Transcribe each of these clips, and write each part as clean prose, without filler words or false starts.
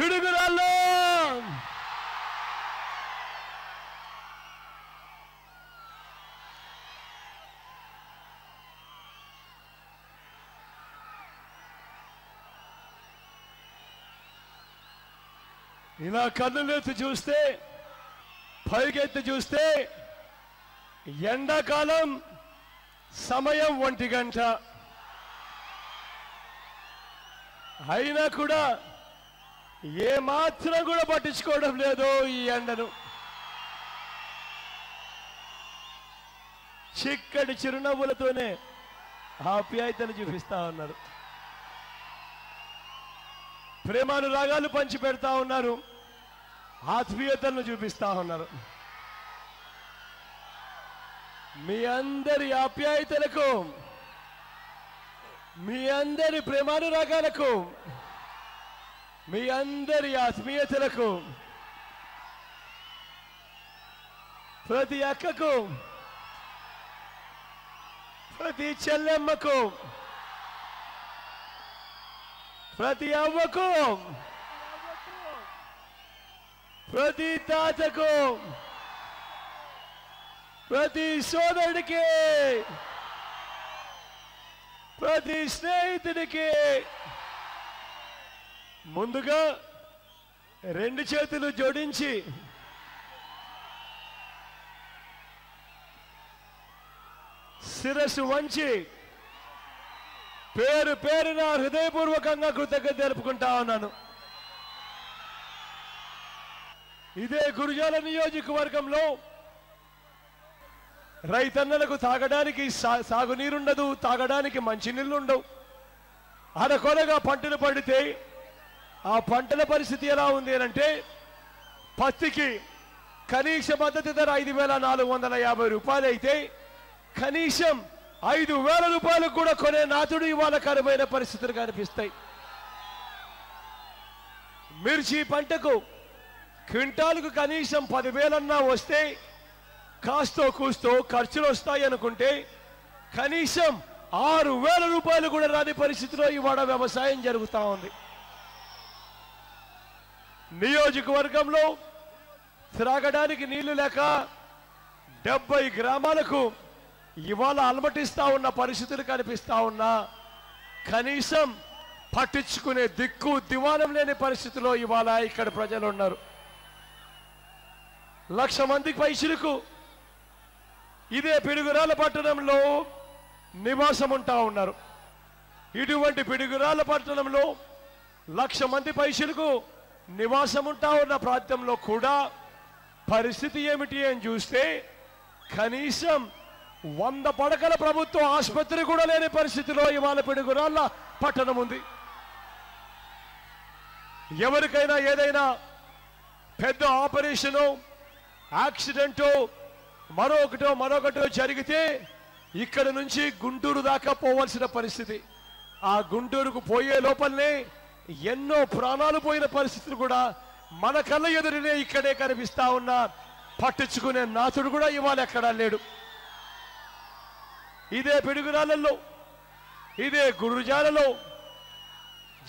పిడుగురాళ్ళు ఇలా కన్నులెత్తి చూస్తే పైకెత్తి చూస్తే ఎండాకాలం సమయం 1 గంట అయినా కూడా ఏ మాత్రం కూడా పట్టించుకోవడం లేదు ఈ ఎండను. చిక్కటి చిరునవ్వులతోనే ఆప్యాయతను చూపిస్తా ఉన్నారు, ప్రేమానురాగాలు పంచి పెడతా ఉన్నారు, ఆత్మీయతను చూపిస్తా ఉన్నారు. మీ అందరి ఆప్యాయతలకు, మీ అందరి ప్రేమానురాగాలకు, మీ అందరి ఆత్మీయతలకు, ప్రతి అక్కకు, ప్రతి చెల్లెమ్మకు, ప్రతి అవ్వకు, ప్రతి తాతకు, ప్రతి సోదరుడికి, ప్రతి స్నేహితుడికి ముందుగా 2 చేతులు జోడించి శిరస్సు వంచి పేరు పేరున హృదయపూర్వకంగా కృతజ్ఞత తెలుపుకుంటా ఉన్నాను. ఇదే గురుజాల నియోజకవర్గంలో రైతన్నలకు తాగడానికి సాగునీరుండదు, తాగడానికి మంచినీళ్ళు ఉండవు. అరకొరగా పంటలు పడితే ఆ పంటల పరిస్థితి ఎలా ఉంది అంటే పత్తికి కనీస మద్దతు ధర 5,450 రూపాయలు అయితే కనీసం 5,000 రూపాయలకు కూడా కొనే నాతుడు ఇవాళ కరువైన పరిస్థితులు కనిపిస్తాయి. మిర్చి పంటకు క్వింటాలకు కనీసం 10,000 వస్తే కాస్తో కూస్తో ఖర్చులు వస్తాయి అనుకుంటే కనీసం 6,000 రూపాయలు కూడా రాని పరిస్థితిలో ఇవాళ వ్యవసాయం జరుగుతూ ఉంది. నియోజకవర్గంలో త్రాగడానికి నీళ్లు లేక 70 గ్రామాలకు ఇవాళ అలమటిస్తా ఉన్న పరిస్థితులు కనిపిస్తా ఉన్నా కనీసం పట్టించుకునే దిక్కు దివానం లేని పరిస్థితిలో ఇవాళ ఇక్కడ ప్రజలు ఉన్నారు. 1,00,000 మందికి పైచిలకు ఇదే పిడుగురాళ్ళ పట్టణంలో నివాసం ఉంటా ఉన్నారు. ఇటువంటి పిడుగురాళ్ళ పట్టణంలో 1,00,000 మంది పైచిలకు నివాసం ఉంటా ఉన్న ప్రాంతంలో కూడా పరిస్థితి ఏమిటి అని చూస్తే కనీసం 100 పడకల ప్రభుత్వ ఆసుపత్రి కూడా లేని పరిస్థితిలో ఇవాళ పిడుగురాళ్ళ పట్టణం ఉంది. ఎవరికైనా ఏదైనా పెద్ద ఆపరేషను, యాక్సిడెంటో, మరొకటో జరిగితే ఇక్కడ నుంచి గుంటూరు దాకా పోవాల్సిన పరిస్థితి. ఆ గుంటూరుకు పోయే లోపలనే ఎన్నో ప్రాణాలు పోయిన పరిస్థితులు కూడా మన కళ్ళ ఎదురునే ఇక్కడే కనిపిస్తా ఉన్నా పట్టించుకునే నాథుడు కూడా ఇవాళ ఎక్కడా లేడు. ఇదే పిడుగురాళ్ళలో, ఇదే గురుజాలలో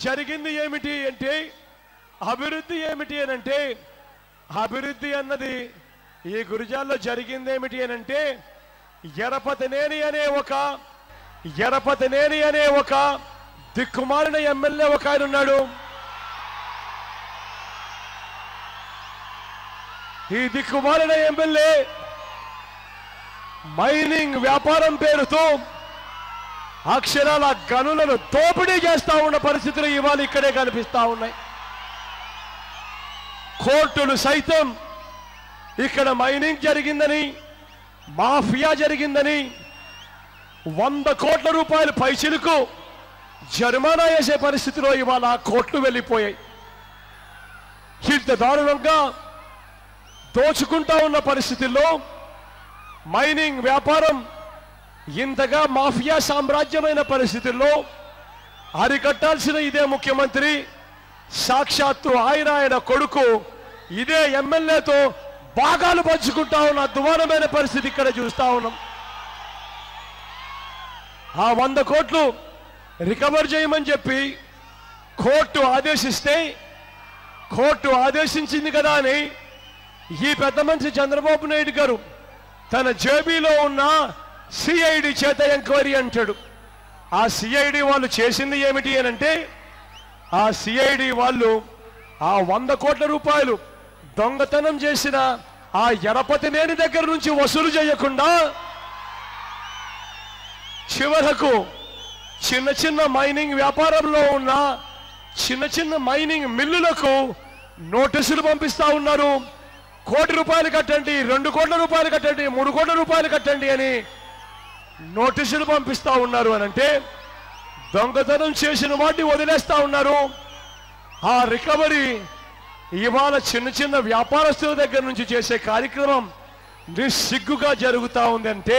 జరిగింది ఏమిటి అంటే అభివృద్ధి ఏమిటి అనంటే అభివృద్ధి అన్నది ఈ గురుజాల్లో జరిగింది ఏమిటి అనంటే ఎరపతినేని అనే ఒక దిక్కుమాలిన ఎమ్మెల్యే ఒక ఆయన ఉన్నాడు. ఈ దిక్కుమాలిన ఎమ్మెల్యే మైనింగ్ వ్యాపారం పేరుతో అక్షరాల గనులను దోపిడీ చేస్తా ఉన్న పరిస్థితులు ఇవాళ ఇక్కడే కనిపిస్తా ఉన్నాయి. కోర్టులు సైతం ఇక్కడ మైనింగ్ జరిగిందని, మాఫియా జరిగిందని 100 కోట్ల రూపాయలు పైచిలకు జరిమానా వేసే పరిస్థితిలో ఇవాళ కోర్టులు వెళ్ళిపోయాయి. ఇంత దారుణంగా దోచుకుంటా ఉన్న పరిస్థితుల్లో మైనింగ్ వ్యాపారం ఇంతగా మాఫియా సామ్రాజ్యమైన పరిస్థితుల్లో అరికట్టాల్సిన ఇదే ముఖ్యమంత్రి సాక్షాత్తు ఆయన కొడుకు ఇదే ఎమ్మెల్యేతో భాగాలు పంచుకుంటా ఉన్న అద్భుతమైన పరిస్థితి ఇక్కడ చూస్తా ఉన్నాం. ఆ 100 కోట్లు రికవర్ చేయమని చెప్పి కోర్టు ఆదేశిస్తే కోర్టు ఆదేశించింది కదా అని ఈ పెద్ద మనిషి చంద్రబాబు నాయుడు గారు తన జేబీలో ఉన్న సిఐడి చేత ఎంక్వైరీ అంటాడు. ఆ సిఐడి వాళ్ళు చేసింది ఏమిటి అనంటే, ఆ సిఐడి వాళ్ళు ఆ 100 కోట్ల రూపాయలు దొంగతనం చేసిన ఆ ఎరపతినేని దగ్గర నుంచి వసూలు చేయకుండా చివరకు చిన్న చిన్న మైనింగ్ వ్యాపారంలో ఉన్న చిన్న చిన్న మైనింగ్ మిల్లులకు నోటీసులు పంపిస్తా ఉన్నారు. 1 కోటి రూపాయలు కట్టండి, 2 కోట్ల రూపాయలు కట్టండి, 3 కోట్ల రూపాయలు కట్టండి అని నోటీసులు పంపిస్తా ఉన్నారు. అనంటే దొంగతనం చేసిన వాటిని వదిలేస్తా ఉన్నారు. ఆ రికవరీ ఇవాళ చిన్న చిన్న వ్యాపారస్తుల దగ్గర నుంచి చేసే కార్యక్రమం నిస్సిగ్గుగా జరుగుతూ ఉందంటే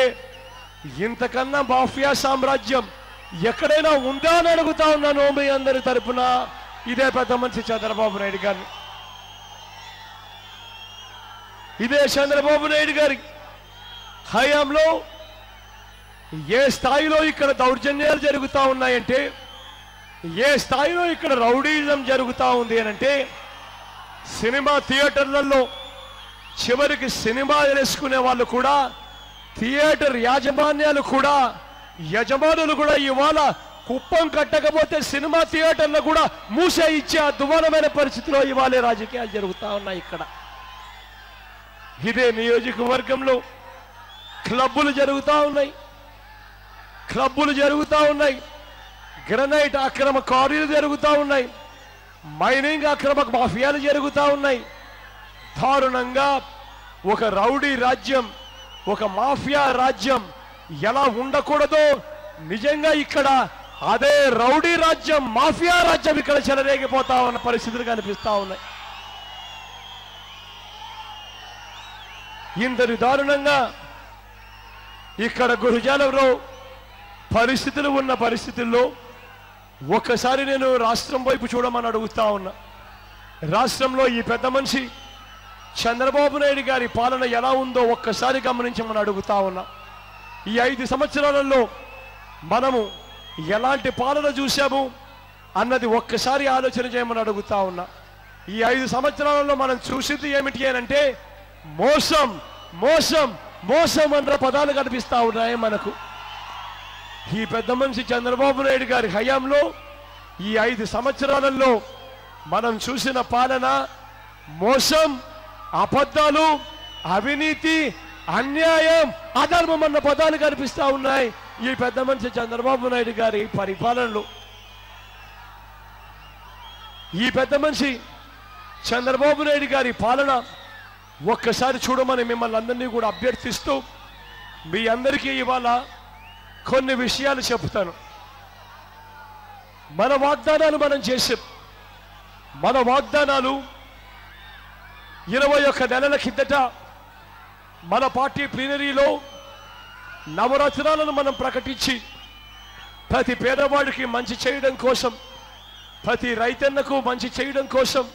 ఇంతకన్నా మాఫియా సామ్రాజ్యం ఎక్కడైనా ఉందా అని అడుగుతా ఉన్నాను మీ అందరి తరపున ఇదే పెద్ద మనిషి చంద్రబాబు నాయుడు గారిని. ఇదే చంద్రబాబు నాయుడు గారి హయాంలో ఏ స్థాయిలో ఇక్కడ దౌర్జన్యాలు జరుగుతూ ఉన్నాయంటే, ఏ స్థాయిలో ఇక్కడ రౌడీజం జరుగుతూ ఉంది అనంటే, సినిమా థియేటర్లలో చివరికి సినిమా వేసుకునే వాళ్ళు కూడా, థియేటర్ యజమానులు కూడా ఇవాళ కుప్పం కట్టకపోతే సినిమా థియేటర్లు కూడా మూసే ఇచ్చే అద్భుతమైన పరిస్థితిలో ఇవాళ రాజకీయాలు జరుగుతూ ఉన్నాయి. ఇక్కడ ఇదే నియోజకవర్గంలో క్లబ్బులు జరుగుతూ ఉన్నాయి, గ్రనైట్ అక్రమ క్వారీలు జరుగుతూ ఉన్నాయి, మైనింగ్ అక్రమ మాఫియాలు జరుగుతూ ఉన్నాయి. దారుణంగా ఒక రౌడీ రాజ్యం, ఒక మాఫియా రాజ్యం ఎలా ఉండకూడదో నిజంగా ఇక్కడ అదే రౌడీ రాజ్యం, మాఫియా రాజ్యం ఇక్కడ చెలరేగిపోతా ఉన్న పరిస్థితులు కనిపిస్తా ఉన్నాయి. ఇంతటి దారుణంగా ఇక్కడ గురజాలలో పరిస్థితులు ఉన్న పరిస్థితుల్లో ఒక్కసారి నేను రాష్ట్రం వైపు చూడమని అడుగుతా ఉన్నా. రాష్ట్రంలో ఈ పెద్ద మనిషి చంద్రబాబు నాయుడు గారి పాలన ఎలా ఉందో ఒక్కసారి గమనించమని అడుగుతా ఉన్నా. ఈ 5 సంవత్సరాలలో మనము ఎలాంటి పాలన చూసాము అన్నది ఒక్కసారి ఆలోచన చేయమని అడుగుతా ఉన్నా. ఈ 5 సంవత్సరాలలో మనం చూసింది ఏమిటి అంటే మోసం మోసం మోసం అన్న పదాలు కనిపిస్తా ఉన్నాయి మనకు. ఈ పెద్ద మనిషి చంద్రబాబు నాయుడు గారి హయాంలో ఈ 5 సంవత్సరాలలో మనం చూసిన పాలన మోసం, అబద్ధాలు, అవినీతి, అన్యాయం, అధర్మం అన్న పదాలు కనిపిస్తా ఉన్నాయి ఈ పెద్ద మనిషి చంద్రబాబు నాయుడు గారి పరిపాలనలో. ఈ పెద్ద మనిషి చంద్రబాబు నాయుడు గారి పాలన ఒక్కసారి చూడమని మిమ్మల్ని అందరినీ కూడా అభ్యర్థిస్తూ మీ అందరికీ ఇవాళ కొన్ని విషయాలు చెప్తాను. మన వాగ్దానాలు మనం చేసాం. మన వాగ్దానాలు 21 నెలల కిందట మన పార్టీ ప్లీనరీలో నవరత్నాలను మనం ప్రకటించి ప్రతి పేదవాడికి మంచి చేయడం కోసం, ప్రతి రైతన్నకు మంచి చేయడం కోసం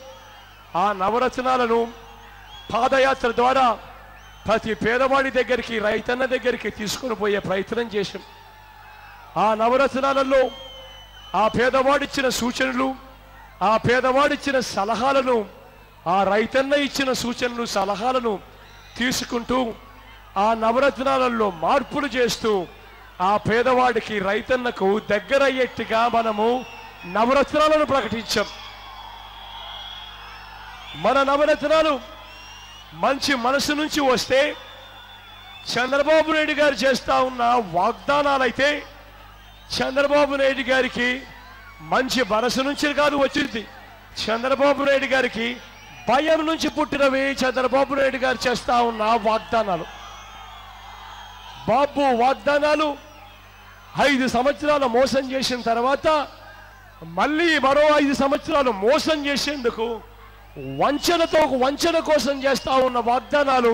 ఆ నవరత్నాలను పాదయాత్ర ద్వారా ప్రతి పేదవాడి దగ్గరికి, రైతన్న దగ్గరికి తీసుకుని పోయే ప్రయత్నం చేశాం. ఆ నవరత్నాలలో ఆ పేదవాడిచ్చిన సూచనలు, ఆ పేదవాడిచ్చిన సలహాలను, ఆ రైతన్న ఇచ్చిన సూచనలు, సలహాలను తీసుకుంటూ ఆ నవరత్నాలలో మార్పులు చేస్తూ ఆ పేదవాడికి, రైతన్నకు దగ్గరయ్యేట్టుగా మనము నవరత్నాలను ప్రకటించాం. మన నవరత్నాలు మంచి మనసు నుంచి వస్తే చంద్రబాబు నాయుడు గారు చేస్తా ఉన్న వాగ్దానాలైతే చంద్రబాబు నాయుడు గారికి మంచి మనసు నుంచి కాదు వచ్చింది, చంద్రబాబు నాయుడు గారికి భయం నుంచి పుట్టినవి చంద్రబాబు నాయుడు గారు చేస్తా ఉన్న వాగ్దానాలు. బాబు వాగ్దానాలు 5 సంవత్సరాలు మోసం చేసిన తర్వాత మళ్ళీ మరో 5 సంవత్సరాలు మోసం చేసేందుకు వంచన కోసం చేస్తా ఉన్న వాగ్దానాలు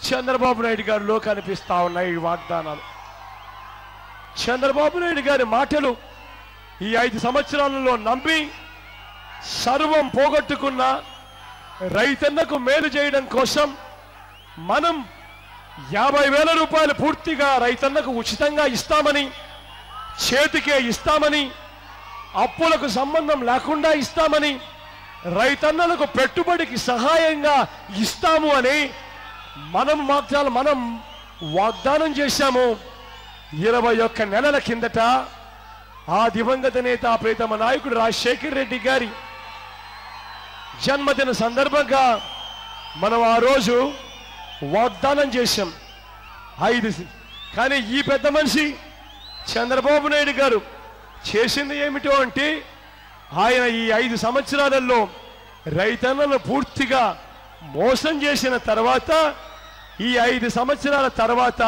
చంద్రబాబు నాయుడు గారిలో కనిపిస్తా ఉన్నాయి. ఈ వాగ్దానాలు చంద్రబాబు నాయుడు గారి మాటలు ఈ 5 సంవత్సరాలలో నమ్మి సర్వం పోగొట్టుకున్న రైతన్నకు మేలు చేయడం కోసం మనం 50,000 రూపాయలు పూర్తిగా రైతన్నకు ఉచితంగా ఇస్తామని, చేతికే ఇస్తామని, అప్పులకు సంబంధం లేకుండా ఇస్తామని రైతన్నలకు పెట్టుబడికి సహాయంగా ఇస్తాము అని మనం వాగ్దానం చేశాము. 21 నెలల కిందట ఆ దివంగత నేత ప్రీతమ నాయకుడు రాజశేఖర్ రెడ్డి గారి జన్మదిన సందర్భంగా మనం ఆ రోజు వాగ్దానం చేశాం 5. కానీ ఈ పెద్ద మనిషి చంద్రబాబు నాయుడు గారు చేసింది ఏమిటో అంటే, ఆయన ఈ 5 సంవత్సరాలలో రైతన్నలను పూర్తిగా మోసం చేసిన తర్వాత, ఈ 5 సంవత్సరాల తర్వాత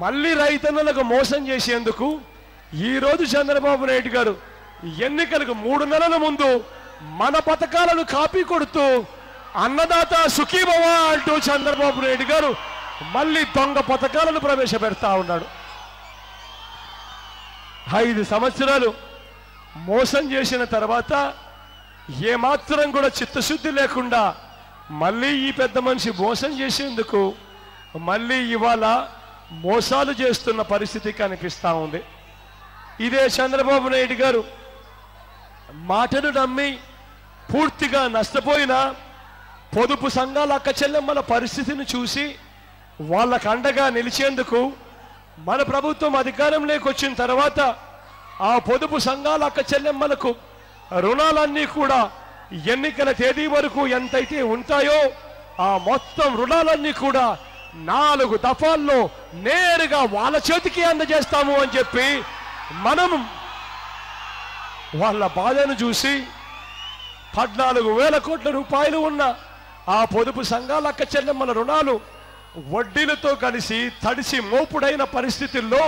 మళ్ళీ రైతన్నలకు మోసం చేసేందుకు ఈరోజు చంద్రబాబు నాయుడు గారు ఎన్నికలకు 3 నెలల ముందు మన పథకాలను కాపీ కొడుతూ అన్నదాత సుఖీభవ అంటూ చంద్రబాబు నాయుడు గారు మళ్ళీ దొంగ పథకాలను ప్రవేశపెడతా ఉన్నాడు. 5 సంవత్సరాలు మోసం చేసిన తర్వాత ఏమాత్రం కూడా చిత్తశుద్ధి లేకుండా మళ్ళీ ఈ పెద్ద మనిషి మోసం చేసేందుకు మళ్ళీ ఇవాళ మోసాలు చేస్తున్న పరిస్థితి కనిపిస్తా ఉంది. ఇదే చంద్రబాబు నాయుడు గారు మాటను నమ్మి పూర్తిగా నష్టపోయిన పొదుపు సంఘాల అక్క చెల్లెమ్మల పరిస్థితిని చూసి వాళ్ళకు అండగా నిలిచేందుకు మన ప్రభుత్వం అధికారంలోకి వచ్చిన తర్వాత ఆ పొదుపు సంఘాల అక్క చెల్లెమ్మలకు రుణాలన్నీ కూడా ఎన్నికల తేదీ వరకు ఎంతైతే ఉంటాయో ఆ మొత్తం రుణాలన్నీ కూడా 4 దఫాల్లో నేరుగా వాళ్ళ చేతికి అందజేస్తాము అని చెప్పి మనం వాళ్ళ బాధను చూసి 14,000 కోట్ల రూపాయలు ఉన్న ఆ పొదుపు సంఘాల అక్క చెల్లెమ్మల రుణాలు వడ్డీలతో కలిసి తడిసి మోపుడైన పరిస్థితుల్లో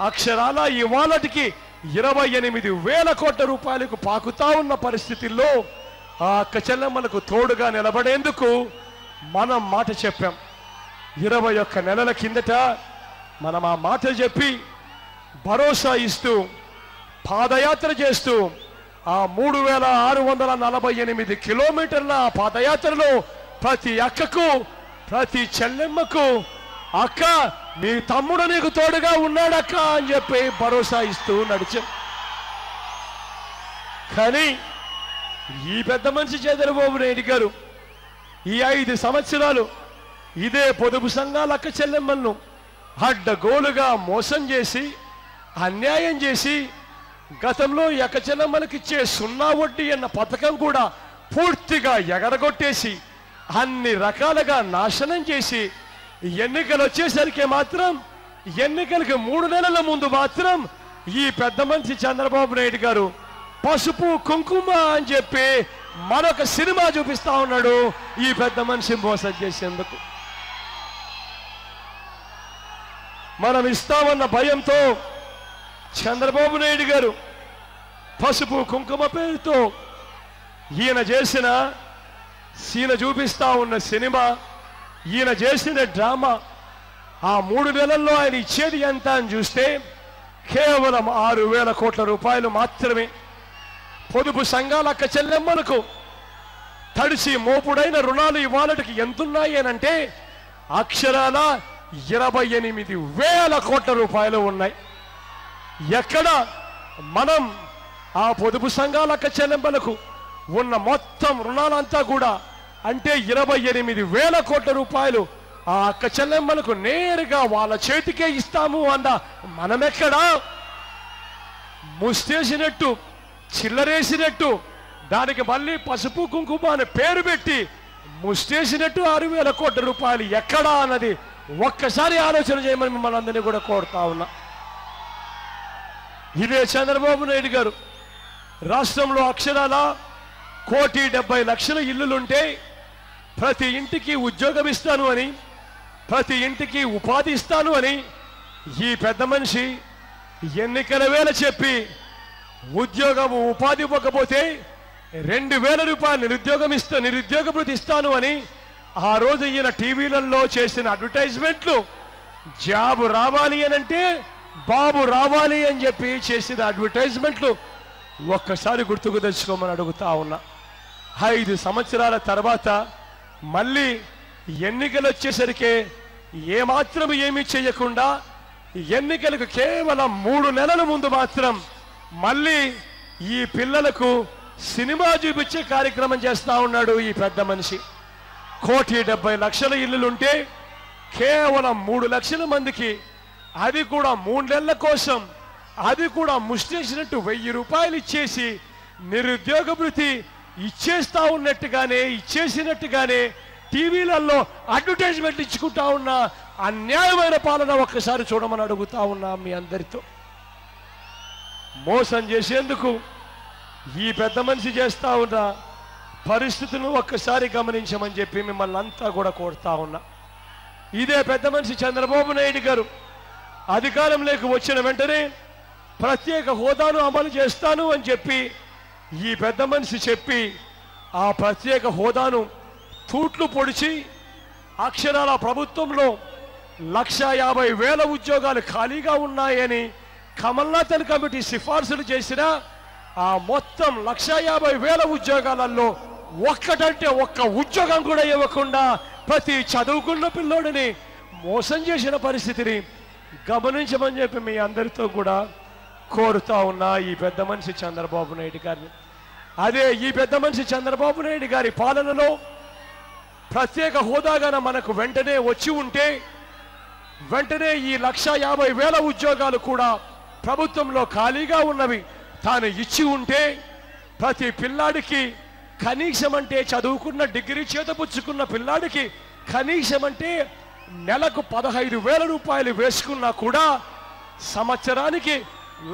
అక్షరాల ఇవాళటికి 28,000 కోట్ల రూపాయలకు పాకుతా ఉన్న పరిస్థితుల్లో ఆ అక్క చెల్లెమ్మలకు తోడుగా నిలబడేందుకు మనం మాట చెప్పాం. 21 నెలల కిందట మనం ఆ మాట చెప్పి భరోసా ఇస్తూ పాదయాత్ర చేస్తూ ఆ 3,648 కిలోమీటర్ల పాదయాత్రలో ప్రతి అక్కకు ప్రతి చెల్లెమ్మకు అక్క మీ తమ్ముడు నీకు తోడుగా ఉన్నాడక్క అని చెప్పి భరోసా ఇస్తూ నడిచాం. కానీ ఈ పెద్ద మనిషి చంద్రబాబు నాయుడు గారు ఈ 5 సంవత్సరాలు ఇదే పొదుపు సంఘాల అక్క చెల్లెమ్మలను అడ్డగోలుగా మోసం చేసి అన్యాయం చేసి గతంలో ఈ అక్క చెల్లెమ్మలకు ఇచ్చే 0 వడ్డీ అన్న పథకం కూడా పూర్తిగా ఎగరగొట్టేసి అన్ని రకాలుగా నాశనం చేసి ఎన్నికలు వచ్చేసరికి మాత్రం ఎన్నికలకు 3 నెలల ముందు మాత్రం ఈ పెద్ద మనిషి చంద్రబాబు నాయుడు గారు పసుపు కుంకుమ అని చెప్పి మరొక సినిమా చూపిస్తా ఉన్నాడు ఈ పెద్ద మనిషి మోసం చేసేందుకు. మనం ఇస్తామన్న భయంతో చంద్రబాబు నాయుడు గారు పసుపు కుంకుమ పేరుతో ఈయన చూపిస్తా ఉన్న సినిమా, ఈయన చేసిన డ్రామా, ఆ 3 నెలల్లో ఆయన ఇచ్చేది ఎంత అని చూస్తే కేవలం 6,000 కోట్ల రూపాయలు మాత్రమే. పొదుపు సంఘాల అక్క చెల్లెమ్మలకు తడిసి మోపుడైన రుణాలు ఇవాళకి ఎంతున్నాయి అనంటే అక్షరాల 28,000 కోట్ల రూపాయలు ఉన్నాయి. ఎక్కడ మనం ఆ పొదుపు సంఘాల అక్క చెల్లెమ్మలకు ఉన్న మొత్తం రుణాలంతా కూడా అంటే 28,000 కోట్ల రూపాయలు ఆ అక్క చెల్లెమ్మలకు నేరుగా వాళ్ళ చేతికే ఇస్తాము అన్న మనమెక్కడా ముస్తేసినట్టు చిల్లరేసినట్టు దానికి మళ్ళీ పసుపు కుంకుమ అని పేరు పెట్టి ముస్తేసినట్టు 6,000 కోట్ల రూపాయలు ఎక్కడా అన్నది ఒక్కసారి ఆలోచన చేయమని మిమ్మల్ని అందరినీ కూడా కోరుతా ఉన్నా. ఇదే చంద్రబాబు నాయుడు గారు రాష్ట్రంలో అక్షరాల 1,70,00,000 ఇల్లులుంటే ప్రతి ఇంటికి ఉద్యోగం ఇస్తాను అని, ప్రతి ఇంటికి ఉపాధి ఇస్తాను అని ఈ పెద్ద మనిషి ఎన్నికల వేళ చెప్పి ఉద్యోగం ఉపాధి ఇవ్వకపోతే 2,000 రూపాయలు నిరుద్యోగ భృతి ఇస్తాను అని ఆ రోజు ఈయన టీవీలలో చేసిన అడ్వర్టైజ్మెంట్లు జాబు రావాలి అనంటే బాబు రావాలి అని చెప్పి చేసిన అడ్వర్టైజ్మెంట్లు ఒక్కసారి గుర్తుకు తెచ్చుకోమని అడుగుతా ఉన్నా. 5 సంవత్సరాల తర్వాత మళ్ళీ ఎన్నికలు వచ్చేసరికి ఏమాత్రం ఏమీ చేయకుండా ఎన్నికలకు కేవలం 3 నెలల ముందు మాత్రం మళ్ళీ ఈ పిల్లలకు సినిమా చూపించే కార్యక్రమం చేస్తా ఉన్నాడు ఈ పెద్ద మనిషి. 1,70,00,000 ఇల్లులుంటే కేవలం 3 లక్షల మందికి, అది కూడా 3 నెలల కోసం, అది కూడా ముష్టేసినట్టు 1000 రూపాయలు ఇచ్చేసి నిరుద్యోగ భృతి ఇచ్చేసినట్టుగానే టీవీలలో అడ్వర్టైజ్మెంట్ ఇచ్చుకుంటా ఉన్న అన్యాయమైన పాలన ఒక్కసారి చూడమని అడుగుతా ఉన్నా మీ అందరితో. మోసం చేసేందుకు ఈ పెద్ద మనిషి చేస్తా ఉన్న పరిస్థితులను ఒక్కసారి గమనించమని చెప్పి మిమ్మల్ని అంతా కూడా కోరుతా ఉన్నా. ఇదే పెద్ద మనిషి చంద్రబాబు నాయుడు గారు అధికారంలోకి వచ్చిన వెంటనే ప్రత్యేక హోదాను అమలు చేస్తాను అని చెప్పి ఈ పెద్ద మనిషి చెప్పి ఆ ప్రత్యేక హోదాను తూట్లు పొడిచి అక్షరాల ప్రభుత్వంలో 1,50,000 ఉద్యోగాలు ఖాళీగా ఉన్నాయని కమల్నాథన్ కమిటీ సిఫార్సులు చేసిన ఆ మొత్తం 1,50,000 ఉద్యోగాలలో ఒక్కటంటే ఒక్క ఉద్యోగం కూడా ఇవ్వకుండా ప్రతి చదువుకున్న పిల్లోడిని మోసం చేసిన పరిస్థితిని గమనించమని చెప్పి మీ అందరితో కూడా కోరుతా ఉన్నా ఈ పెద్ద మనిషి చంద్రబాబు నాయుడు గారిని. అదే ఈ పెద్ద మనిషి చంద్రబాబు నాయుడు గారి పాలనలో ప్రత్యేక హోదాగాన మనకు వెంటనే వచ్చి ఉంటే వెంటనే ఈ 1,50,000 ఉద్యోగాలు కూడా ప్రభుత్వంలో ఖాళీగా ఉన్నవి తాను ఇచ్చి ఉంటే ప్రతి పిల్లాడికి కనీసం అంటే చదువుకున్న డిగ్రీ చేతపుచ్చుకున్న పిల్లాడికి కనీసం అంటే నెలకు 15,000 రూపాయలు వేసుకున్నా కూడా సంవత్సరానికి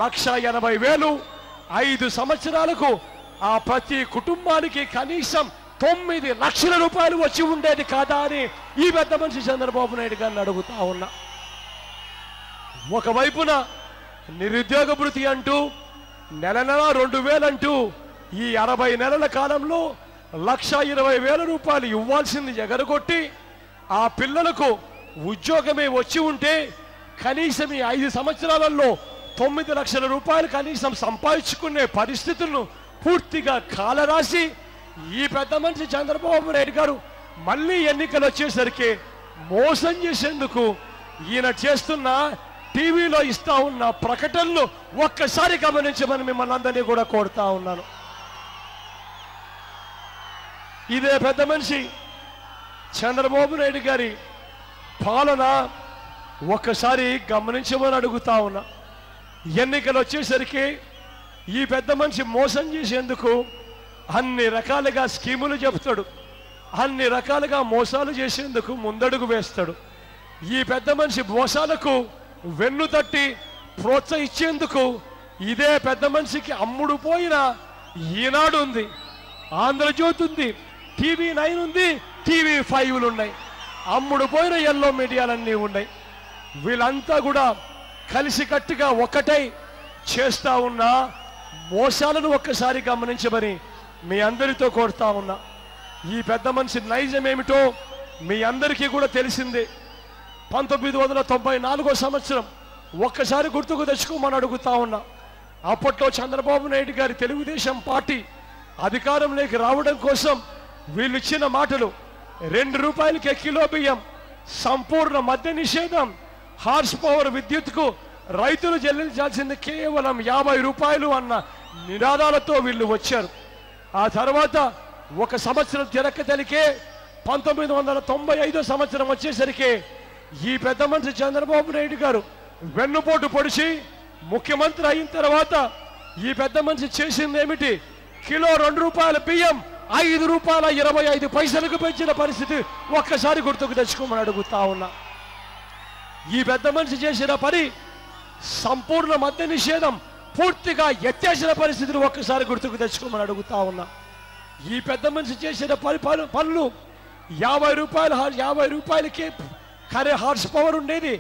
1,80,000, 5 సంవత్సరాలకు ఆ ప్రతి కుటుంబానికి కనీసం 9 లక్షల రూపాయలు వచ్చి ఉండేది కాదా అని ఈ పెద్ద మనిషి చంద్రబాబు నాయుడు గారిని అడుగుతా ఉన్నా. ఒకవైపున నిరుద్యోగ భృతి అంటూ నెల 2,000 అంటూ ఈ 60 నెలల కాలంలో 1,20,000 రూపాయలు ఇవ్వాల్సింది ఎగరగొట్టి ఆ పిల్లలకు ఉద్యోగమే వచ్చి ఉంటే కనీసం ఈ 5 సంవత్సరాలలో 9 లక్షల రూపాయలు కనీసం సంపాదించుకునే పరిస్థితులను పూర్తిగా కాలరాసి ఈ పెద్ద మనిషి చంద్రబాబు నాయుడు గారు మళ్ళీ ఎన్నికలు వచ్చేసరికి మోసం చేసేందుకు ఈయన చేస్తున్న టీవీలో ఇస్తా ఉన్న ప్రకటనలు ఒక్కసారి గమనించమని మిమ్మల్ని అందరినీ కూడా కోరుతా ఉన్నాను. ఇదే పెద్ద మనిషి చంద్రబాబు నాయుడు గారి పాలన ఒక్కసారి గమనించమని అడుగుతా ఉన్నా. ఎన్నికలు వచ్చేసరికి ఈ పెద్ద మనిషి మోసం చేసేందుకు అన్ని రకాలుగా స్కీములు చెప్తాడు, అన్ని రకాలుగా మోసాలు చేసేందుకు ముందడుగు వేస్తాడు. ఈ పెద్ద మనిషి మోసాలకు వెన్ను తట్టి ప్రోత్సహించేందుకు ఇదే పెద్ద మనిషికి అమ్ముడు పోయిన ఈనాడు ఉంది, ఆంధ్రజ్యోతి ఉంది, TV9 ఉంది, TV5లు ఉన్నాయి, అమ్ముడు పోయిన ఎల్లో మీడియాలన్నీ ఉన్నాయి. వీళ్ళంతా కూడా కలిసికట్టుగా ఒకటై చేస్తా ఉన్న మోసాలను ఒక్కసారి గమనించమని మీ అందరితో కోరుతా ఉన్నా. ఈ పెద్ద మనిషి నైజం ఏమిటో మీ అందరికీ కూడా తెలిసిందే. 1994 సంవత్సరం ఒక్కసారి గుర్తుకు తెచ్చుకోమని అడుగుతా ఉన్నా. అప్పట్లో చంద్రబాబు నాయుడు గారి తెలుగుదేశం పార్టీ అధికారంలోకి రావడం కోసం వీళ్ళు ఇచ్చిన మాటలు 2 రూపాయలకే కిలో బియ్యం, సంపూర్ణ మద్య నిషేధం, హార్స్ పవర్ విద్యుత్కు రైతులు చెల్లించాల్సింది కేవలం 50 రూపాయలు అన్న నినాదాలతో వీళ్ళు వచ్చారు. ఆ తర్వాత ఒక సంవత్సరం తిరక్క తెలికే 1995 సంవత్సరం వచ్చేసరికి ఈ పెద్ద మనిషి చంద్రబాబు నాయుడు గారు వెన్నుపోటు పొడిచి ముఖ్యమంత్రి అయిన తర్వాత ఈ పెద్ద మనిషి చేసింది ఏమిటి? కిలో 2 రూపాయల బియ్యం 5 రూపాయల 25 పైసలకు పెంచిన పరిస్థితి ఒక్కసారి గుర్తుకు తెచ్చుకోమని అడుగుతా ఉన్నా. ఈ పెద్ద మనిషి చేసిన పని సంపూర్ణ మద్య నిషేధం పూర్తిగా ఎత్తేసిన పరిస్థితిని ఒక్కసారి గుర్తుకు తెచ్చుకోమని అడుగుతా ఉన్నా. ఈ పెద్ద మనిషి చేసిన పనులు 50 రూపాయలకే కరే హార్స్ పవర్ ఉండేది.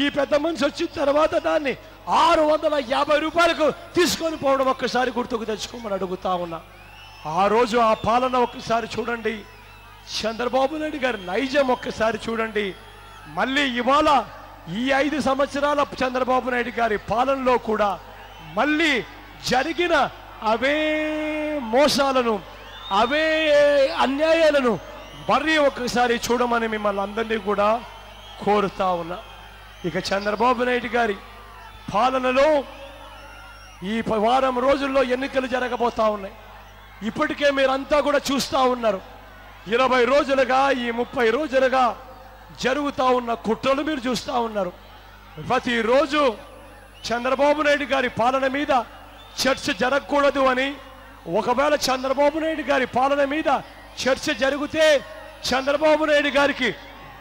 ఈ పెద్ద మనిషి వచ్చిన తర్వాత దాన్ని 650 రూపాయలకు తీసుకొని పోవడం ఒక్కసారి గుర్తుకు తెచ్చుకోమని అడుగుతా ఉన్నా. ఆ రోజు ఆ పాలన ఒక్కసారి చూడండి, చంద్రబాబు నాయుడు గారి నైజం ఒక్కసారి చూడండి. మళ్ళీ ఇవాళ ఈ 5 సంవత్సరాల చంద్రబాబు నాయుడు గారి పాలనలో కూడా మళ్ళీ జరిగిన అవే మోసాలను, అవే అన్యాయాలను మరీ ఒక్కసారి చూడమని మిమ్మల్ని అందరినీ కూడా కోరుతా ఉన్నా. ఇక చంద్రబాబు నాయుడు గారి పాలనలో ఈ వారం రోజుల్లో ఎన్నికలు జరగబోతా ఉన్నాయి. ఇప్పటికే మీరంతా కూడా చూస్తూ ఉన్నారు. 20 రోజులుగా ఈ 30 రోజులుగా జరుగుతూ ఉన్న కుట్రలు మీరు చూస్తూ ఉన్నారు. ప్రతిరోజు చంద్రబాబు నాయుడు గారి పాలన మీద చర్చ జరగకూడదు అని, ఒకవేళ చంద్రబాబు నాయుడు గారి పాలన మీద చర్చ జరిగితే చంద్రబాబు నాయుడు గారికి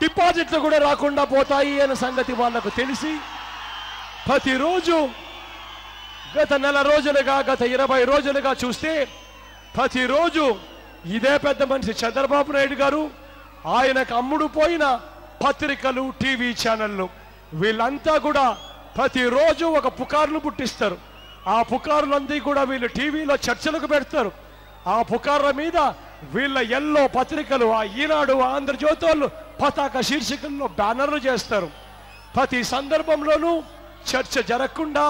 డిపాజిట్లు కూడా రాకుండా పోతాయి అనే సంగతి వాళ్లకు తెలిసి ప్రతిరోజు గత నెల రోజులుగా, గత 20 రోజులుగా చూస్తే ప్రతిరోజు ఇదే పెద్ద మనిషి చంద్రబాబు నాయుడు గారు, ఆయనకు అమ్ముడు పోయిన పత్రికలు, టీవీ ఛానళ్ళు, వీళ్ళంతా కూడా ప్రతిరోజు ఒక పుకార్లు పుట్టిస్తారు. ఆ పుకార్లంతా కూడా వీళ్ళు టీవీలో చర్చలకు పెడతారు. ఆ పుకార్ల మీద వీళ్ళ ఎల్లో పత్రికలు, ఆ ఈనాడు, ఆంధ్రజ్యోతి వాళ్ళు పతాక శీర్షికల్లో బ్యానర్లు చేస్తారు. ప్రతి సందర్భంలోనూ చర్చ జరగకుండా,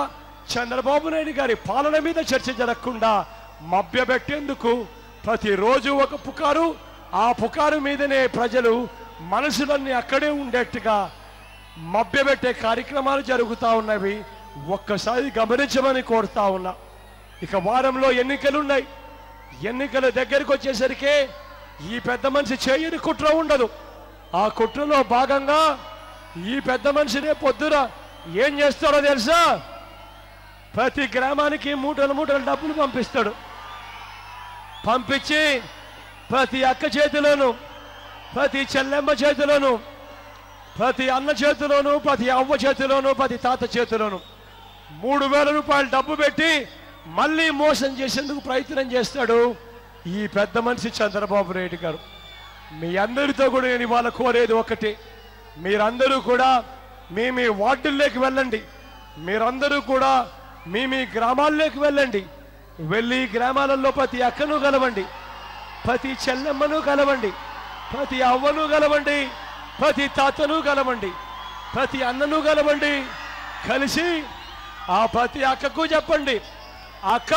చంద్రబాబు నాయుడు గారి పాలన మీద చర్చ జరగకుండా మభ్యపెట్టేందుకు ప్రతిరోజు ఒక పుకారు, ఆ పుకారు మీదనే ప్రజలు మనసులన్నీ అక్కడే ఉండేట్టుగా మభ్యపెట్టే కార్యక్రమాలు జరుగుతూ ఉన్నవి. ఒక్కసారి గమనించమని కోరుతా ఉన్నా. ఇక వారంలో ఎన్నికలున్నాయి. ఎన్నికల దగ్గరికి వచ్చేసరికి ఈ పెద్ద మనిషి చేయని కుట్ర ఉండదు. ఆ కుట్రలో భాగంగా ఈ పెద్ద మనిషినే పొద్దున ఏం చేస్తాడో తెలుసా? ప్రతి గ్రామానికి మూటలు మూటలు డబ్బులు పంపిస్తాడు. పంపించి ప్రతి అక్క చేతిలోను, ప్రతి చెల్లెమ్మ చేతిలోను, ప్రతి అన్న చేతిలోను, ప్రతి అవ్వ చేతిలోను, ప్రతి తాత చేతిలోను 3000 రూపాయలు డబ్బు పెట్టి మళ్ళీ మోసం చేసేందుకు ప్రయత్నం చేస్తాడు ఈ పెద్ద మనిషి చంద్రబాబు నాయుడు గారు. మీ అందరితో కూడా నేను ఇవాళ కోరేది ఒకటి, మీరందరూ కూడా మీ వార్డుల్లోకి వెళ్ళండి. మీరందరూ కూడా మీ గ్రామాల్లోకి వెళ్ళండి. వెళ్ళి గ్రామాలలో ప్రతి అక్కను కలవండి, ప్రతి చెల్లెమ్మను కలవండి, ప్రతి అవ్వను కలవండి, ప్రతి తాతను కలవండి, ప్రతి అన్నను కలవండి. కలిసి ఆ ప్రతి అక్కకు చెప్పండి, అక్క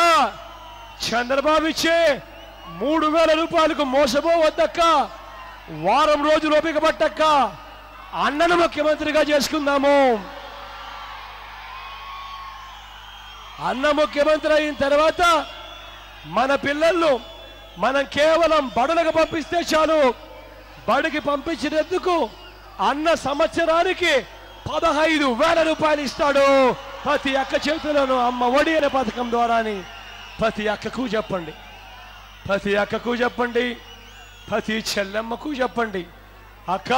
చంద్రబాబు ఇచ్చే 3000 రూపాయలకు మోసపోవద్దక్క, వారం రోజులు ఓపిక పట్టక్క, అన్నను ముఖ్యమంత్రిగా చేసుకుందాము. అన్న ముఖ్యమంత్రి అయిన తర్వాత మన పిల్లలను మనం కేవలం బడులకు పంపిస్తే చాలు. బడికి పంపించినందుకు అన్న సంవత్సరానికి 15,000 రూపాయలు ఇస్తాడు ప్రతి అక్క చేతులను, అమ్మ ఒడి అనే పథకం ద్వారాని. ప్రతి అక్కకు చెప్పండి, ప్రతి అక్కకు చెప్పండి, ప్రతి చెల్లెమ్మకు చెప్పండి, అక్క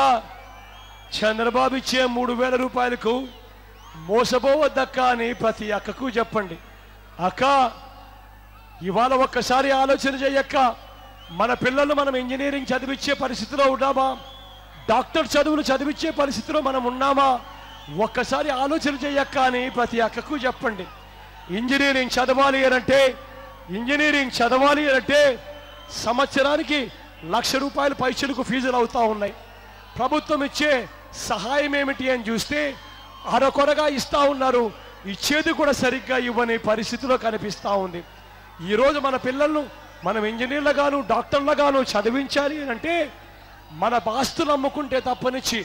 చంద్రబాబు ఇచ్చే 3000 రూపాయలకు మోసపోవద్దక్క అని ప్రతి అక్కకు చెప్పండి. అక్క ఇవాళ ఒక్కసారి ఆలోచన చేయక్క, మన పిల్లలు మనం ఇంజనీరింగ్ చదివించే పరిస్థితిలో ఉన్నామా? డాక్టర్ చదువులు చదివించే పరిస్థితిలో మనం ఉన్నామా? ఒక్కసారి ఆలోచన చేయక్క అని ప్రతి అక్కకు చెప్పండి. ఇంజనీరింగ్ చదవాలి అంటే సంవత్సరానికి 1,00,000 రూపాయలు పైసలకు ఫీజులు అవుతా ఉన్నాయి. ప్రభుత్వం ఇచ్చే సహాయం ఏమిటి అని చూస్తే అరకొరగా ఇస్తా ఉన్నారు. ఇచ్చేది కూడా సరిగ్గా ఇవ్వని పరిస్థితిలో కనిపిస్తూ ఉంది. ఈరోజు మన పిల్లలను మనం ఇంజనీర్లుగాను, డాక్టర్లుగాను చదివించాలి అంటే మన ఆస్తులు అమ్ముకుంటే తప్పనిచ్చి,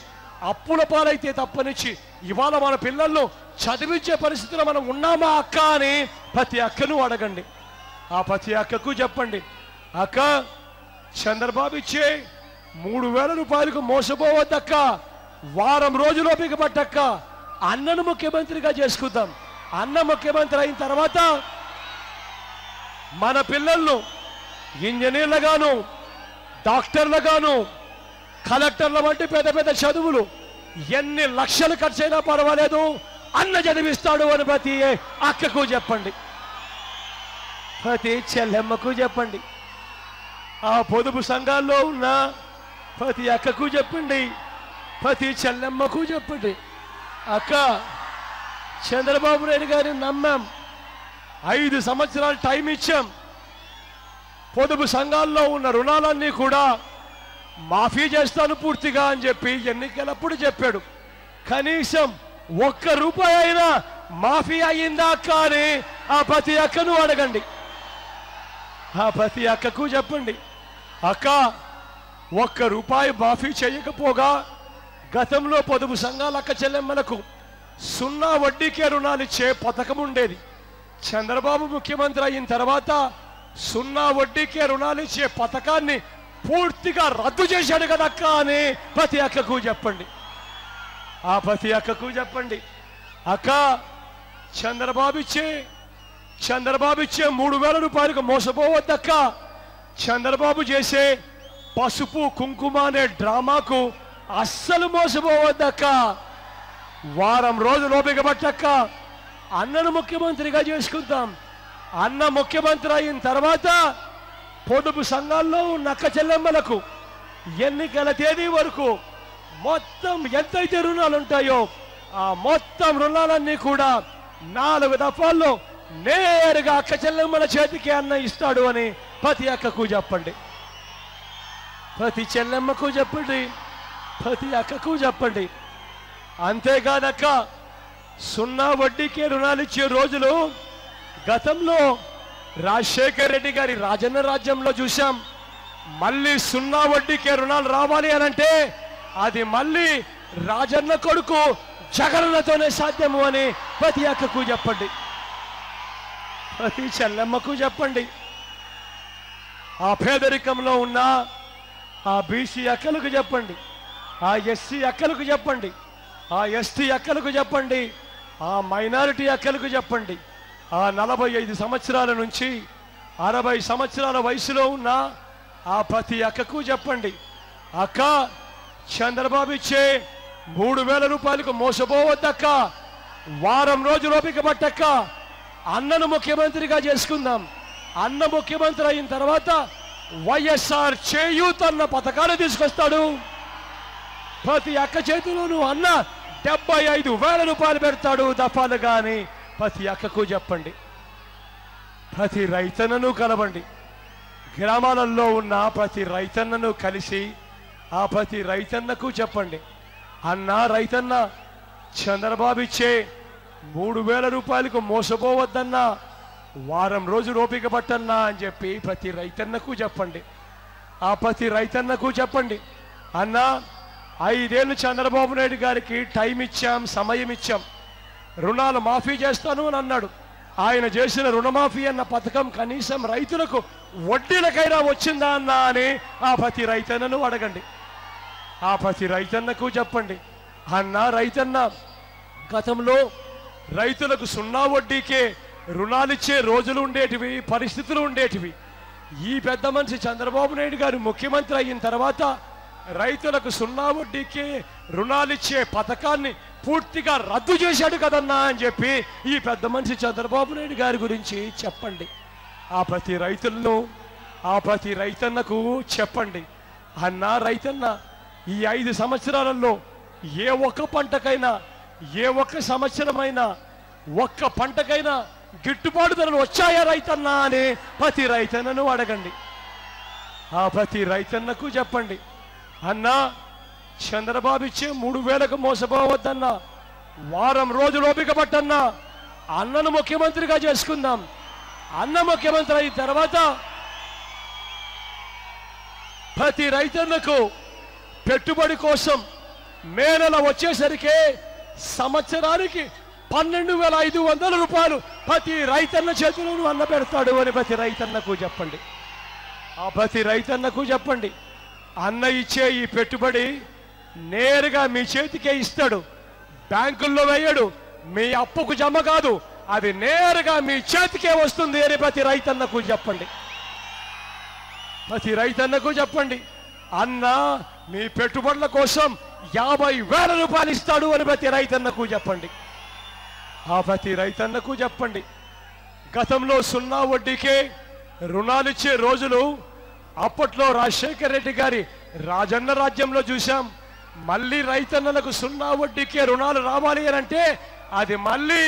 అప్పుల పాలైతే తప్పనిచ్చి ఇవాళ మన పిల్లలను చదివించే పరిస్థితిలో మనం ఉన్నామా అక్క అని ప్రతి అక్కను అడగండి. ఆ ప్రతి అక్కకు చెప్పండి, అక్క చంద్రబాబు ఇచ్చే 3000 రూపాయలకు మోసపోవద్దక్క, వారం రోజులు ఓపిక పట్టక్క, అన్నను ముఖ్యమంత్రిగా చేసుకుందాం. అన్న ముఖ్యమంత్రి అయిన తర్వాత మన పిల్లలను ఇంజనీర్లుగాను, డాక్టర్లుగాను, కలెక్టర్ల వంటి పెద్ద పెద్ద చదువులు ఎన్ని లక్షలు ఖర్చైనా పర్వాలేదు అన్న చదివిస్తాడు అని ప్రతి అక్కకు చెప్పండి, ప్రతి చెల్లెమ్మకు చెప్పండి, ఆ పొదుపు సంఘాల్లో ఉన్న ప్రతి అక్కకు చెప్పండి, ప్రతి చెల్లెమ్మకు చెప్పండి, అక్క చంద్రబాబు నాయుడు గారిని నమ్మాం, 5 సంవత్సరాలు టైం ఇచ్చాం, పొదుపు సంఘాల్లో ఉన్న రుణాలన్నీ కూడా మాఫీ చేస్తాను పూర్తిగా అని చెప్పి ఎన్నికలప్పుడు చెప్పాడు. కనీసం 1 రూపాయి అయినా మాఫీ అయ్యిందా అక్క అని ఆ ప్రతి అక్కను అడగండి. ఆ ప్రతి అక్కకు చెప్పండి, అక్క 1 రూపాయి మాఫీ చేయకపోగా గతంలో పొదుపు సంఘాల అక్క చెల్లెమ్మలకు 0 వడ్డీకే రుణాలు ఇచ్చే పథకం ఉండేది. చంద్రబాబు ముఖ్యమంత్రి అయిన తర్వాత సున్నా వడ్డీకే రుణాలు ఇచ్చే పథకాన్ని పూర్తిగా రద్దు చేశాడు కదక్క అని ప్రతి అక్కకు చెప్పండి. ఆ ప్రతి అక్కకు చెప్పండి, అక్క చంద్రబాబు ఇచ్చే 3,000 రూపాయలకు మోసపోవద్దక్క. చంద్రబాబు చేసే పసుపు కుంకుమ అనే డ్రామాకు అస్సలు మోసపోవద్దక్క. వారం రోజులు ఓపిక పట్టక్క. అన్నను ముఖ్యమంత్రిగా చేసుకుంటాం. అన్న ముఖ్యమంత్రి అయిన తర్వాత పొదుపు సంఘాల్లో ఉన్న అక్క చెల్లెమ్మలకు ఎన్నికల తేదీ వరకు మొత్తం ఎంతైతే రుణాలు ఉంటాయో ఆ మొత్తం రుణాలన్నీ కూడా 4 దఫాల్లో నేరుగా అక్క చెల్లెమ్మల చేతికి అన్న ఇస్తాడు అని ప్రతి అక్కకు చెప్పండి, ప్రతి చెల్లెమ్మకు చెప్పండి, ప్రతి అక్కకు చెప్పండి. అంతేకాదక్క, సున్నా వడ్డీకే రుణాలు ఇచ్చే రోజులు గతంలో రాజశేఖర్ రెడ్డి గారి రాజన్న రాజ్యంలో చూశాం. మళ్ళీ సున్నా వడ్డీకే రుణాలు రావాలి అనంటే అది మళ్ళీ రాజన్న కొడుకు జగనన్నతోనే సాధ్యము అని ప్రతి అక్కకు చెప్పండి, ప్రతి చెల్లెమ్మకు చెప్పండి. ఆ పేదరికంలో ఉన్న ఆ బీసీ అక్కలకు చెప్పండి, ఆ ఎస్సీ అక్కలకు చెప్పండి, ఆ ఎస్టీ అక్కలకు చెప్పండి, ఆ మైనారిటీ అక్కలకు చెప్పండి. ఆ 45 సంవత్సరాల నుంచి 60 సంవత్సరాల వయసులో ఉన్న ఆ ప్రతి అక్కకు చెప్పండి, అక్క చంద్రబాబు ఇచ్చే 3,000 రూపాయలకు మోసపోవద్దక్క. వారం రోజులు ఓపిక పట్టక్క. అన్నను ముఖ్యమంత్రిగా చేసుకుందాం. అన్న ముఖ్యమంత్రి అయిన తర్వాత వైఎస్ఆర్ చేయూత్ అన్న పథకాలు తీసుకొస్తాడు. ప్రతి అక్క చేతిలోనూ అన్న 75,000 రూపాయలు పెడతాడు దఫాలుగా అని ప్రతి అక్కకు చెప్పండి. ప్రతి రైతన్నను కలవండి. గ్రామాలలో ఉన్న ప్రతి రైతన్నను కలిసి ఆ ప్రతి రైతన్నకు చెప్పండి, అన్న రైతన్న చంద్రబాబు ఇచ్చే 3,000 రూపాయలకు మోసపోవద్దన్నా, వారం రోజులు ఓపిక పట్టన్నా అని చెప్పి ప్రతి రైతన్నకు చెప్పండి. ఆ ప్రతి రైతన్నకు చెప్పండి, అన్న 5 ఏళ్ళు చంద్రబాబు నాయుడు గారికి టైం ఇచ్చాం, సమయం ఇచ్చాం, రుణాలు మాఫీ చేస్తాను అని అన్నాడు. ఆయన చేసిన రుణమాఫీ అన్న పథకం కనీసం రైతులకు వడ్డీలకైనా వచ్చిందా అన్నా అని ఆ ప్రతి రైతన్నను అడగండి. ఆ ప్రతి రైతన్నకు చెప్పండి, అన్న రైతన్న గతంలో రైతులకు సున్నా వడ్డీకే రుణాలిచ్చే రోజులు ఉండేటివి, పరిస్థితులు ఉండేటివి. ఈ పెద్ద మనిషి చంద్రబాబు నాయుడు గారు ముఖ్యమంత్రి అయిన తర్వాత రైతులకు సున్నా వడ్డీకే రుణాలిచ్చే పథకాన్ని పూర్తిగా రద్దు చేశాడు కదన్నా అని చెప్పి ఈ పెద్ద మనిషి చంద్రబాబు నాయుడు గారి గురించి చెప్పండి. ఆ ప్రతి రైతులను ఆ ప్రతి రైతన్నకు చెప్పండి, అన్న రైతన్న ఈ 5 సంవత్సరాలలో ఏ ఒక్క పంటకైనా ఏ ఒక్క సంవత్సరమైనా ఒక్క పంటకైనా గిట్టుబాటు ధరలు వచ్చాయా రైతన్నా అని ప్రతి రైతన్నను అడగండి. ఆ ప్రతి రైతన్నకు చెప్పండి, అన్నా చంద్రబాబు ఇచ్చే 3,000కు మోసపోవద్దన్నా, వారం రోజులు ఓపిక పట్టన్నా, అన్నను ముఖ్యమంత్రిగా చేసుకుందాం. అన్న ముఖ్యమంత్రి అయిన తర్వాత ప్రతి రైతన్నకు పెట్టుబడి కోసం మే నెల వచ్చేసరికి సంవత్సరానికి 12,500 రూపాయలు ప్రతి రైతన్న చేతులను అన్న పెడతాడు అని ప్రతి రైతన్నకు చెప్పండి. ఆ ప్రతి రైతన్నకు చెప్పండి, అన్న ఇచ్చే ఈ పెట్టుబడి నేరుగా మీ చేతికే ఇస్తాడు, బ్యాంకుల్లో వేయడు, మీ అప్పుకు జమ కాదు, అది నేరుగా మీ చేతికే వస్తుంది అని ప్రతి రైతన్నకు చెప్పండి. ప్రతి రైతన్నకు చెప్పండి, అన్న మీ పెట్టుబడుల కోసం 50,000 రూపాయలు ఇస్తాడు అని ప్రతి రైతన్నకు చెప్పండి. ఆ ప్రతి రైతన్నకు చెప్పండి, గతంలో సున్నా వడ్డీకే రుణాలిచ్చే రోజులు అప్పట్లో రాజశేఖర్ రెడ్డి గారి రాజన్న రాజ్యంలో చూశాం. మళ్ళీ రైతన్నలకు సున్నా వడ్డీకే రుణాలు రావాలి అని అంటే అది మళ్ళీ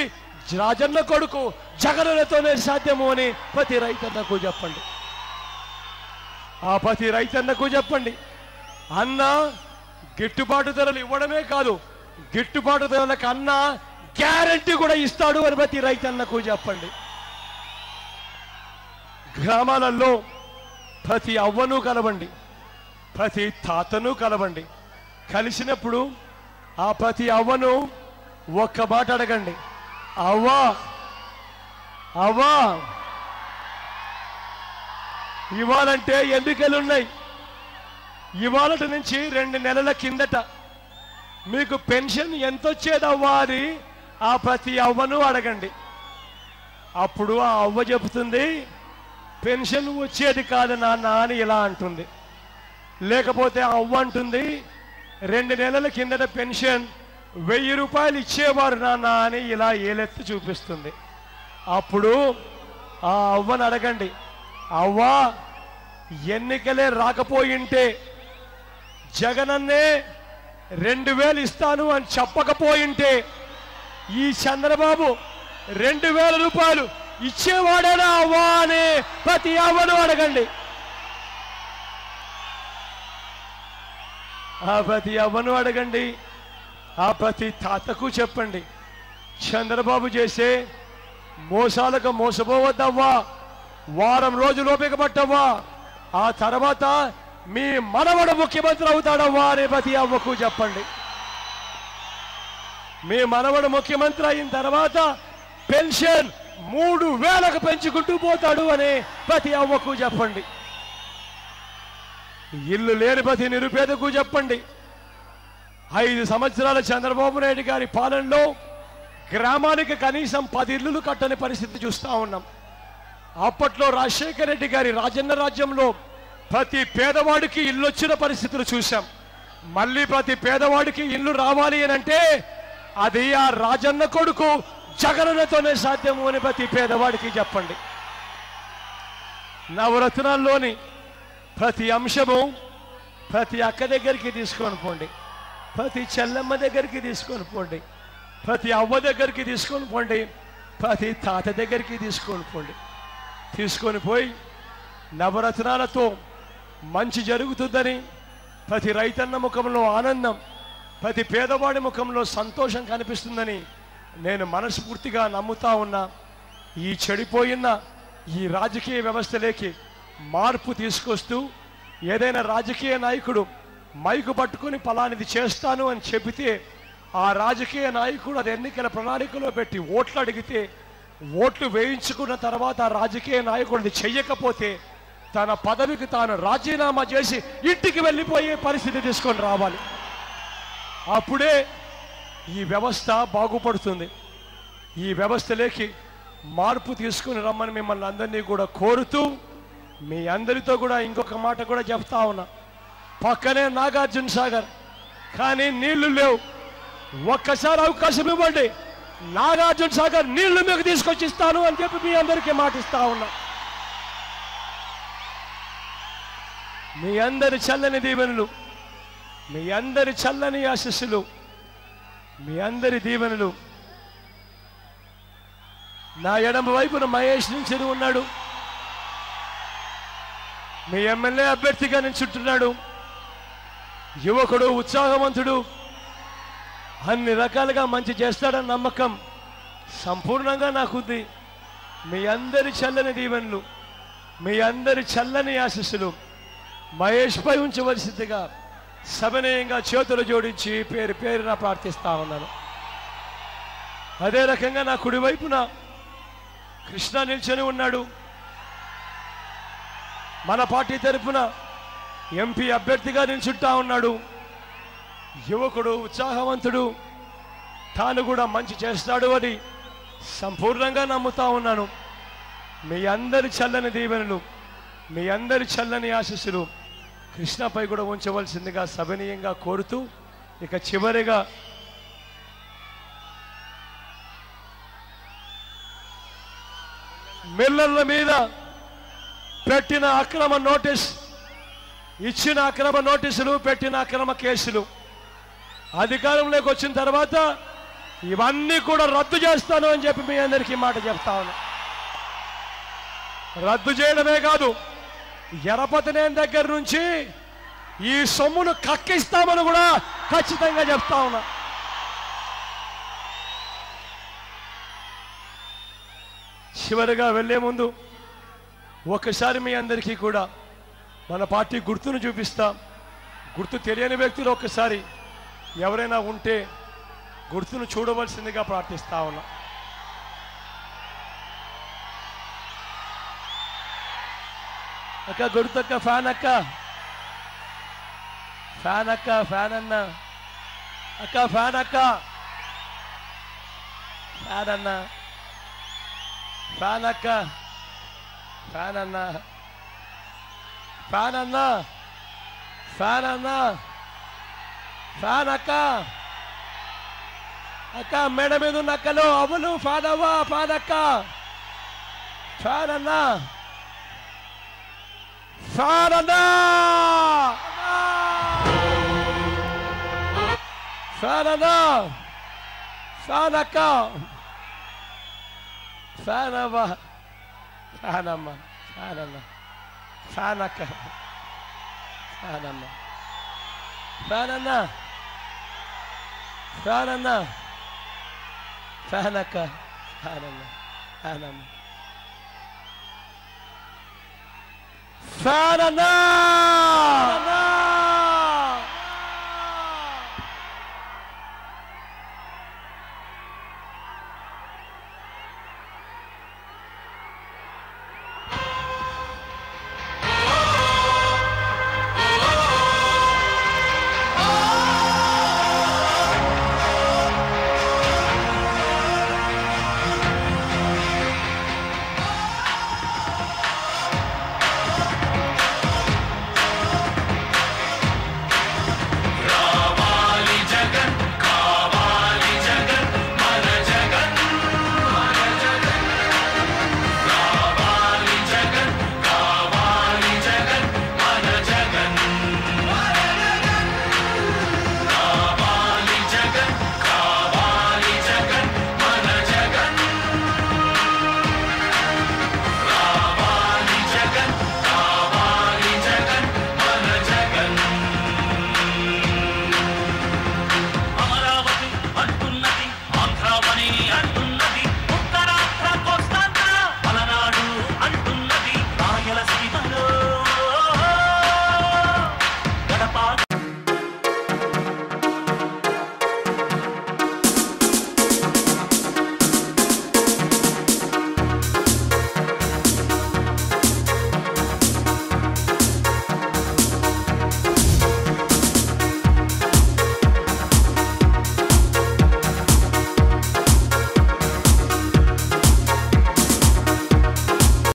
రాజన్న కొడుకు జగనన్నతోనే సాధ్యము అని ప్రతి రైతన్నకు చెప్పండి. ఆ ప్రతి రైతన్నకు చెప్పండి, అన్న గిట్టుబాటు ధరలు ఇవ్వడమే కాదు, గిట్టుబాటు ధరలకు అన్న గ్యారంటీ కూడా ఇస్తాడు అని ప్రతి రైతన్నకు చెప్పండి. గ్రామాలలో ప్రతి అవ్వను కలవండి, ప్రతి తాతను కలవండి. కలిసినప్పుడు ఆ ప్రతి అవ్వను ఒక్క మాట అడగండి, అవ్వా అవ్వా ఇవాళంటే ఎన్నికలు ఉన్నాయి. ఇవాళ నుంచి 2 నెలల కిందట మీకు పెన్షన్ ఎంత వచ్చేదవ్వా అని ఆ ప్రతి అవ్వను అడగండి. అప్పుడు ఆ అవ్వ చెబుతుంది, పెన్షన్ వచ్చేది కాదు నాన్న అని ఇలా అంటుంది. లేకపోతే ఆ అవ్వ అంటుంది, 2 నెలల కిందట పెన్షన్ 1000 రూపాయలు ఇచ్చేవారు నాన్న అని ఇలా ఏలెత్తి చూపిస్తుంది. అప్పుడు ఆ అవ్వను అడగండి, అవ్వా ఎన్నికలే రాకపోయింటే జగనన్నే 2000 ఇస్తాను అని చెప్పకపోయింటే ఈ చంద్రబాబు 2000 రూపాయలు ఇచ్చేవాడేనా అవ్వా అని ప్రతి అవ్వను అడగండి. ఆ ప్రతి అవ్వను అడగండి, ఆ ప్రతి తాతకు చెప్పండి, చంద్రబాబు చేసే మోసాలకు మోసపోవద్దవ్వా, వారం రోజులు ఓపిక పట్టవ్వా, ఆ తర్వాత మీ మనవడు ముఖ్యమంత్రి అవుతాడవ్వా అని ప్రతి అవ్వకు చెప్పండి. మీ మనవడు ముఖ్యమంత్రి అయిన తర్వాత పెన్షన్ 3000కు పెంచుకుంటూ పోతాడు అని ప్రతి అవ్వకు చెప్పండి. ఇల్లు లేని ప్రతి నిరుపేదకు చెప్పండి. 5 సంవత్సరాల చంద్రబాబు నాయుడు గారి పాలనలో గ్రామానికి కనీసం 10 ఇళ్లు కట్టని పరిస్థితి చూస్తా ఉన్నాం. అప్పట్లో రాజశేఖర రెడ్డి గారి రాజన్న రాజ్యంలో ప్రతి పేదవాడికి ఇల్లు వచ్చిన పరిస్థితులు చూశాం. మళ్ళీ ప్రతి పేదవాడికి ఇల్లు రావాలి అని అంటే అది ఆ రాజన్న కొడుకు జగనన్నతోనే సాధ్యము అని ప్రతి పేదవాడికి చెప్పండి. నవరత్నాల్లోని ప్రతి అంశము ప్రతి అక్క దగ్గరికి తీసుకొని పోండి, ప్రతి చెల్లెమ్మ దగ్గరికి తీసుకొని పోండి, ప్రతి అవ్వ దగ్గరికి తీసుకొని పోండి, ప్రతి తాత దగ్గరికి తీసుకొని పోండి. తీసుకొని పోయి నవరత్నాలతో మంచి జరుగుతుందని, ప్రతి రైతన్న ముఖంలో ఆనందం, ప్రతి పేదవాడి ముఖంలో సంతోషం కనిపిస్తుందని నేను మనస్ఫూర్తిగా నమ్ముతా ఉన్నా. ఈ చెడిపోయిన ఈ రాజకీయ వ్యవస్థలోకి మార్పు తీసుకొస్తూ ఏదైనా రాజకీయ నాయకుడు మైకు పట్టుకుని ఫలానిది చేస్తాను అని చెబితే ఆ రాజకీయ నాయకుడు అది ఎన్నికల ప్రణాళికలో పెట్టి ఓట్లు అడిగితే ఓట్లు వేయించుకున్న తర్వాత ఆ రాజకీయ నాయకుడిని చెయ్యకపోతే తన పదవికి తాను రాజీనామా చేసి ఇంటికి వెళ్ళిపోయే పరిస్థితి తీసుకొని రావాలి. అప్పుడే ఈ వ్యవస్థ బాగుపడుతుంది. ఈ వ్యవస్థలోకి మార్పు తీసుకుని రమ్మని మిమ్మల్ని అందరినీ కూడా కోరుతూ మీ అందరితో కూడా ఇంకొక మాట కూడా చెప్తా ఉన్నా. పక్కనే నాగార్జున సాగర్, కానీ నీళ్లు లేవు. ఒక్కసారి అవకాశం ఇవ్వండి, నాగార్జున సాగర్ నీళ్లు మీకు తీసుకొచ్చి ఇస్తాను అని చెప్పి మీ అందరికీ మాటిస్తా ఉన్నా. మీ అందరి చల్లని దీవెనలు, మీ అందరి చల్లని ఆశీస్సులు, మీ అందరి దీవెనలు. నా ఎడమ వైపున మహేష్ నుంచి ఉన్నాడు, మీ ఎమ్మెల్యే అభ్యర్థిగా నిల్చుంటున్నాడు. యువకుడు, ఉత్సాహవంతుడు, అన్ని రకాలుగా మంచి చేస్తాడన్న నమ్మకం సంపూర్ణంగా నాకుంది. మీ అందరి చల్లని దీవెనలు, మీ అందరి చల్లని ఆశీస్సులు మహేష్ పై ఉంచవలసిందిగా సవినయంగా చేతులు జోడించి పేరు పేరున ప్రార్థిస్తా ఉన్నాను. అదే రకంగా నా కుడివైపున కృష్ణ నిల్చొని ఉన్నాడు. మన పార్టీ తరఫున ఎంపీ అభ్యర్థిగా నిల్చుంటా ఉన్నాడు. యువకుడు, ఉత్సాహవంతుడు, తాను కూడా మంచి చేస్తాడు అని సంపూర్ణంగా నమ్ముతా ఉన్నాను. మీ అందరి చల్లని దీవెనలు, మీ అందరి చల్లని ఆశీస్సులు కృష్ణపై కూడా ఉంచవలసిందిగా సవినయంగా కోరుతూ, ఇక చివరిగా మిల్లర్ల మీద పెట్టిన అక్రమ నోటీస్, ఇచ్చిన అక్రమ నోటీసులు, పెట్టిన అక్రమ కేసులు అధికారంలోకి వచ్చిన తర్వాత ఇవన్నీ కూడా రద్దు చేస్తాను అని చెప్పి మీ అందరికీ మాట చెప్తా ఉన్నా. రద్దు చేయడమే కాదు, ఎరపతినేని దగ్గర నుంచి ఈ సొమ్మును కక్కిస్తామని కూడా ఖచ్చితంగా చెప్తా ఉన్నా. చివరిగా వెళ్లే ముందు ఒక్కసారి మీ అందరికీ కూడా మన పార్టీ గుర్తును చూపిస్తాం. గుర్తు తెలియని వ్యక్తులు ఒక్కసారి ఎవరైనా ఉంటే గుర్తును చూడవలసిందిగా ప్రార్థిస్తా ఉన్నా. అక్క గుర్తక్క ఫ్యాన్ అక్క ఫ్యాన్ అక్క ఫ్యాన్ అన్న అక్క ఫ్యాన్ అక్క ఫ్యాన్ అన్న ఫ్యాన్ అక్క ఫ్యాన్ అన్న ఫ్యాన్ అన్న ఫ్యాన్ అన్న ఫ్యాన్ అక్క అక్క మేడ మీద ఉన్న అక్కలు అవును ఫ్యాన్ అవ్వా ఫ్యాన్ అక్క ఫ్యాన్ అన్న ఫ్యాన్ అన్న ఫ్యాన్ అన్న ఫ్యాన్ అక్క ఫ్యాన్ అవ్వా ఫ్యాన్ అమ్మ ఫ్యాన్ అన్న ఫ్యాన్ అక్క ఫ్యాన్ అన్న ఫ్యాన్ అన్న ఫ్యాన్ అన్న ఫ్యాన్ అక్క ఫ్యాన్ అన్న ఫ్యాన్ అమ్మ ఫ్యాన్ అన్న